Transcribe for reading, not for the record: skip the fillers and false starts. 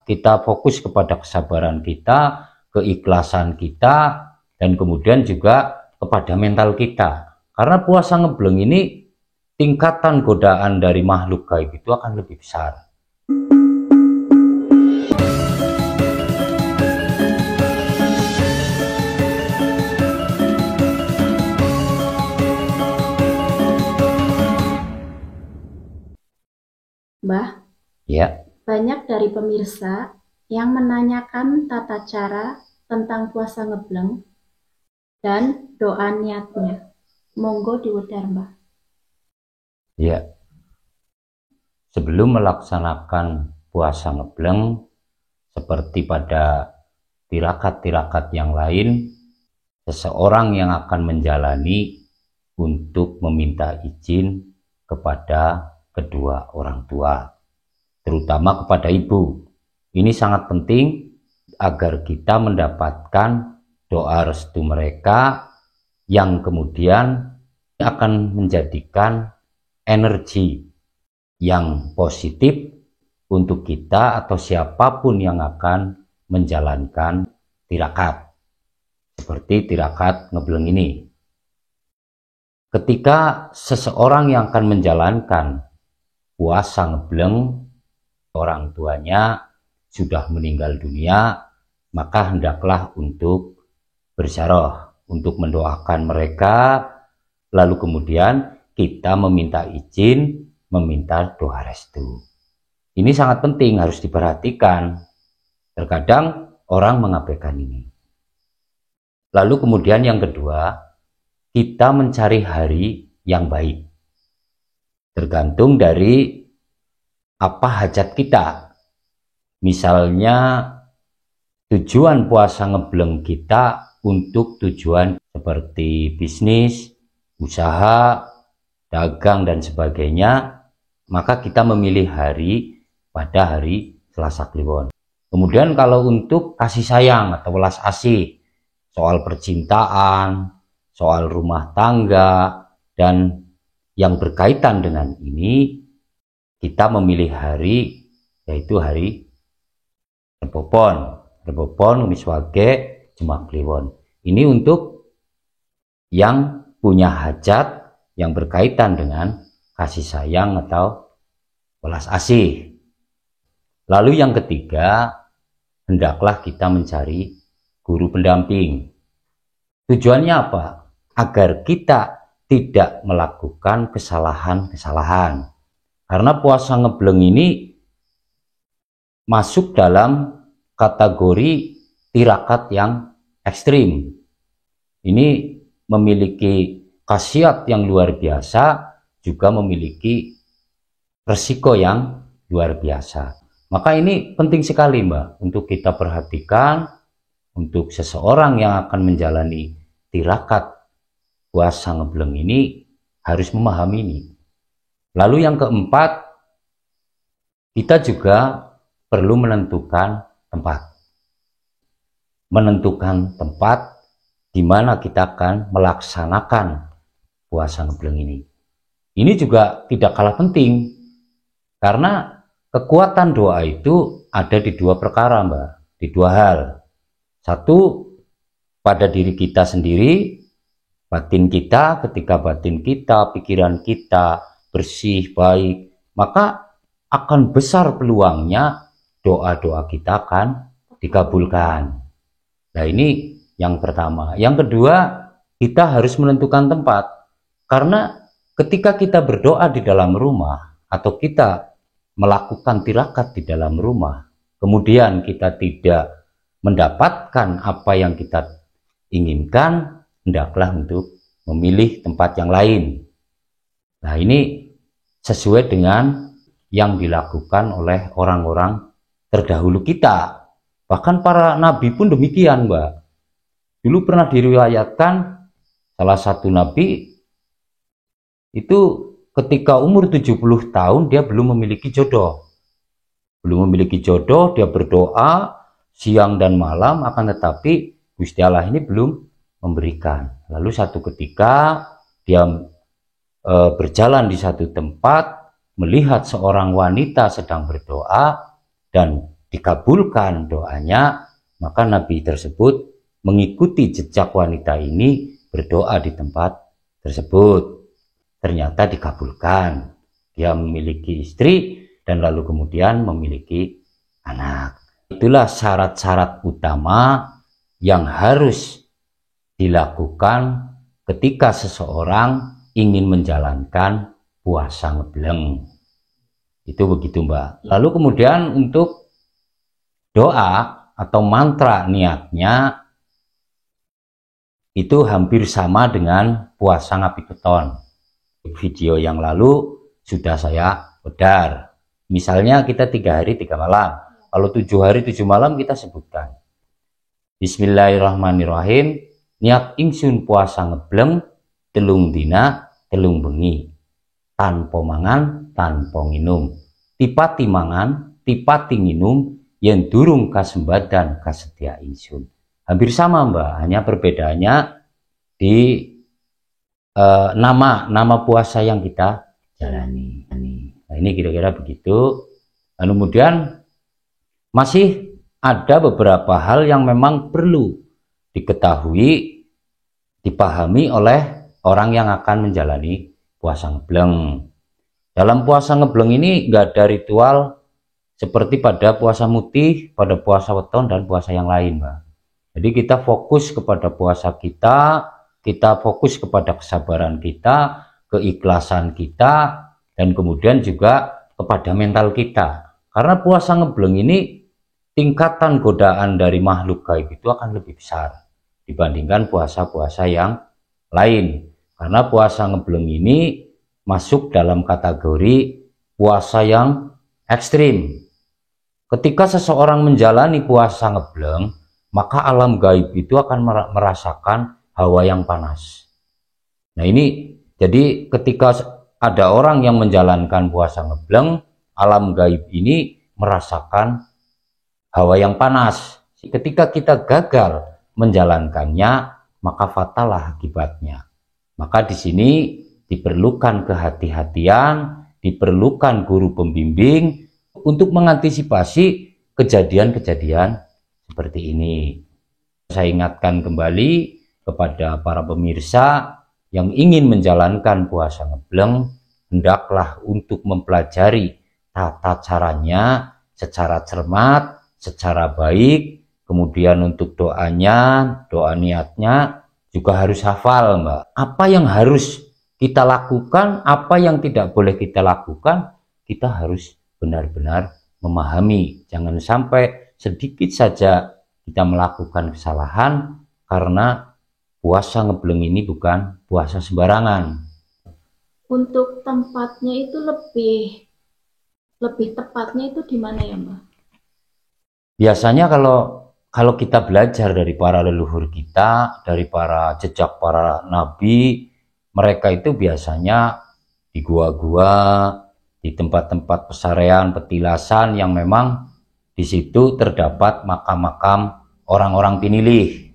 kita fokus kepada kesabaran kita, keikhlasan kita, dan kemudian juga kepada mental kita. Karena puasa ngebleng ini tingkatan godaan dari makhluk gaib itu akan lebih besar. Mbah, Ya, banyak dari pemirsa yang menanyakan tata cara tentang puasa ngebleng dan doa niatnya. Monggo diwedhar, Mbah. ya. Sebelum melaksanakan puasa ngebleng, seperti pada tirakat-tirakat yang lain, seseorang yang akan menjalani untuk meminta izin kepada kedua orang tua, terutama kepada ibu. Ini sangat penting agar kita mendapatkan doa restu mereka yang kemudian akan menjadikan energi yang positif untuk kita atau siapapun yang akan menjalankan tirakat seperti tirakat ngebleng ini. Ketika seseorang yang akan menjalankan puasa ngebleng, orang tuanya sudah meninggal dunia, maka hendaklah untuk bersyarah, untuk mendoakan mereka, lalu kemudian kita meminta izin, meminta doa restu. Ini sangat penting, harus diperhatikan. Terkadang orang mengabaikan ini. Lalu kemudian yang kedua, kita mencari hari yang baik. Tergantung dari apa hajat kita. Misalnya tujuan puasa ngebleng kita untuk tujuan seperti bisnis, usaha, dagang dan sebagainya, maka kita memilih hari pada hari Selasa Kliwon. Kemudian kalau untuk kasih sayang atau welas asih, soal percintaan, soal rumah tangga, dan yang berkaitan dengan ini, kita memilih hari, yaitu hari Rebopon. Rebopon Uniswage Jemak Kliwon. Ini untuk yang punya hajat yang berkaitan dengan kasih sayang atau welas asih. Lalu yang ketiga, hendaklah kita mencari guru pendamping. Tujuannya apa? Agar kita tidak melakukan kesalahan-kesalahan. Karena puasa ngebleng ini masuk dalam kategori tirakat yang ekstrim. Ini memiliki khasiat yang luar biasa, juga memiliki resiko yang luar biasa. Maka ini penting sekali, Mbak, untuk kita perhatikan untuk seseorang yang akan menjalani tirakat puasa ngebleng ini harus memahami ini. Lalu yang keempat, kita juga perlu menentukan tempat. Menentukan tempat di mana kita akan melaksanakan puasa ngebleng ini. Ini juga tidak kalah penting, karena kekuatan doa itu ada di dua perkara, Mbak, di dua hal. Satu, pada diri kita sendiri, batin kita. Ketika batin kita, pikiran kita bersih, baik, maka akan besar peluangnya doa-doa kita akan dikabulkan. Nah, ini yang pertama. Yang kedua, kita harus menentukan tempat. Karena ketika kita berdoa di dalam rumah atau kita melakukan tirakat di dalam rumah, kemudian kita tidak mendapatkan apa yang kita inginkan, hendaklah untuk memilih tempat yang lain. Nah, ini sesuai dengan yang dilakukan oleh orang-orang terdahulu kita. Bahkan para nabi pun demikian, Mbak. Dulu pernah diriwayatkan salah satu nabi itu ketika umur 70 tahun dia belum memiliki jodoh. Belum memiliki jodoh, dia berdoa siang dan malam, akan tetapi Gusti Allah ini belum memberikan. Lalu satu ketika dia berjalan di satu tempat, melihat seorang wanita sedang berdoa, dan dikabulkan doanya, maka Nabi tersebut mengikuti jejak wanita ini berdoa di tempat tersebut. Ternyata dikabulkan. Dia memiliki istri dan lalu kemudian memiliki anak. Itulah syarat-syarat utama yang harus dilakukan ketika seseorang ingin menjalankan puasa ngebleng. Itu begitu, Mbak. Lalu kemudian untuk doa atau mantra niatnya itu hampir sama dengan puasa ngapiketon. Video yang lalu sudah saya bedar. Misalnya kita 3 hari 3 malam. Kalau 7 hari 7 malam kita sebutkan Bismillahirrahmanirrahim. Niat ingsun puasa ngebleng telung dina telung bengi, tanpa mangan tanpa nginum, tipati mangan tipati nginum yen durung kasembadan kasedia ingsun. Hampir sama, Mbak, hanya perbedaannya di nama puasa yang kita jalani. Nah, ini kira-kira begitu. Dan kemudian masih ada beberapa hal yang memang perlu diketahui, dipahami oleh orang yang akan menjalani puasa ngebleng. Dalam puasa ngebleng ini nggak ada ritual seperti pada puasa mutih, pada puasa weton, dan puasa yang lain, Mbak. Jadi kita fokus kepada puasa kita fokus kepada kesabaran kita, keikhlasan kita, dan kemudian juga kepada mental kita. Karena puasa ngebleng ini tingkatan godaan dari makhluk gaib itu akan lebih besar dibandingkan puasa-puasa yang lain. Karena puasa ngebleng ini masuk dalam kategori puasa yang ekstrim. Ketika seseorang menjalani puasa ngebleng, maka alam gaib itu akan merasakan hawa yang panas. Nah ini, jadi ketika ada orang yang menjalankan puasa ngebleng, alam gaib ini merasakan hawa yang panas. Ketika kita gagal menjalankannya, maka fatallah akibatnya. Maka di sini diperlukan kehati-hatian, diperlukan guru pembimbing untuk mengantisipasi kejadian-kejadian seperti ini. Saya ingatkan kembali kepada para pemirsa yang ingin menjalankan puasa ngebleng, hendaklah untuk mempelajari tata caranya secara cermat, secara baik. Kemudian untuk doanya, doa niatnya juga harus hafal, Mbak. Apa yang harus kita lakukan, apa yang tidak boleh kita lakukan, kita harus benar-benar memahami. Jangan sampai sedikit saja kita melakukan kesalahan, karena puasa ngebleng ini bukan puasa sembarangan. Untuk tempatnya itu lebih tepatnya itu di mana ya, Mbak? Biasanya kalau kita belajar dari para leluhur kita, dari para jejak para nabi, mereka itu biasanya di gua-gua, di tempat-tempat pesarean, petilasan yang memang di situ terdapat makam-makam orang-orang pinilih.